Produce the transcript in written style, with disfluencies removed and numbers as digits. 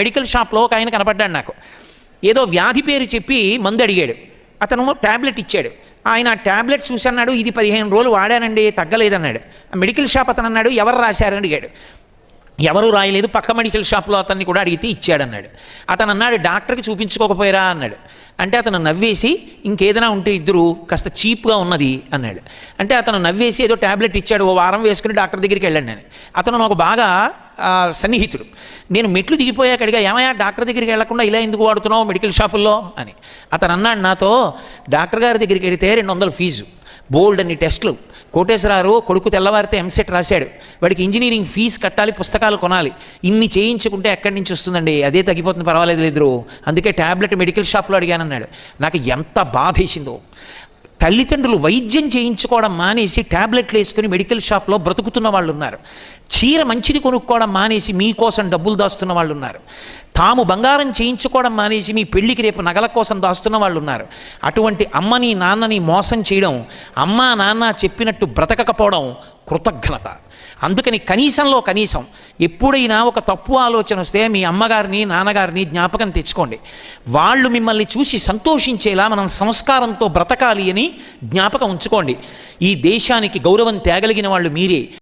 Medical షాప్లో ఒక ఆయన కనపడ్డాడు నాకు. ఏదో వ్యాధి పేరు చెప్పి మందు అడిగాడు. అతను ట్యాబ్లెట్ ఇచ్చాడు. ఆయన ఆ ట్యాబ్లెట్ చూసి అన్నాడు, ఇది 15 రోజులు వాడానండి, తగ్గలేదన్నాడు. మెడికల్ షాప్ అతను అన్నాడు, ఎవరు రాశారని అడిగాడు. ఎవరు రాయలేదు, పక్క మెడికల్ షాప్లో అతన్ని కూడా అడిగితే ఇచ్చాడన్నాడు. అతను అన్నాడు, డాక్టర్కి చూపించుకోకపోయారా అన్నాడు. అంటే అతను నవ్వేసి, ఇంకేదైనా ఉంటే ఇద్దరు కాస్త చీప్గా ఉన్నది అన్నాడు. అంటే అతను నవ్వేసి ఏదో ట్యాబ్లెట్ ఇచ్చాడు. ఓ వారం వేసుకుని డాక్టర్ దగ్గరికి వెళ్ళాను నేను. అతను నాకు బాగా సన్నిహితుడు. నేను మెట్లు దిగిపోయాక అడిగా, ఏమయ్యా డాక్టర్ దగ్గరికి వెళ్లకుండా ఇలా ఎందుకు వాడుతున్నావు మెడికల్ షాపుల్లో అని. అతను అన్నాడు నాతో, డాక్టర్ గారి దగ్గరికి వెళితే 200 ఫీజు, బోల్డ్ అన్ని టెస్టులు, కోటేశ్వరరావు కొడుకు తెల్లవారితే ఎంసెట్ రాశాడు, వాడికి ఇంజనీరింగ్ ఫీజు కట్టాలి, పుస్తకాలు కొనాలి, ఇన్ని చేయించుకుంటే ఎక్కడి నుంచి వస్తుందండి, అదే తగ్గిపోతుంది, పర్వాలేదు లేదు, అందుకే ట్యాబ్లెట్ మెడికల్ షాప్లో అడిగానన్నాడు. నాకు ఎంత బాధేసిందో. తల్లిదండ్రులు వైద్యం చేయించుకోవడం మానేసి ట్యాబ్లెట్లు వేసుకుని మెడికల్ షాప్లో బ్రతుకుతున్న వాళ్ళు ఉన్నారు. చీర మంచిది కొనుక్కోవడం మానేసి మీకోసం డబ్బులు దాస్తున్న వాళ్ళు ఉన్నారు. తాము బంగారం చేయించుకోవడం మానేసి మీ పెళ్లికి రేపు నగల కోసం దాస్తున్న వాళ్ళు ఉన్నారు. అటువంటి అమ్మని నాన్నని మోసం చేయడం, అమ్మా నాన్న చెప్పినట్టు బ్రతకకపోవడం కృతజ్ఞత. అందుకని కనీసంలో కనీసం ఎప్పుడైనా ఒక తప్పు ఆలోచన వస్తే మీ అమ్మగారిని నాన్నగారిని జ్ఞాపకం తెచ్చుకోండి. వాళ్ళు మిమ్మల్ని చూసి సంతోషించేలా మనం సంస్కారంతో బ్రతకాలి అని జ్ఞాపకం ఉంచుకోండి. ఈ దేశానికి గౌరవం తేగలిగిన వాళ్ళు మీరే.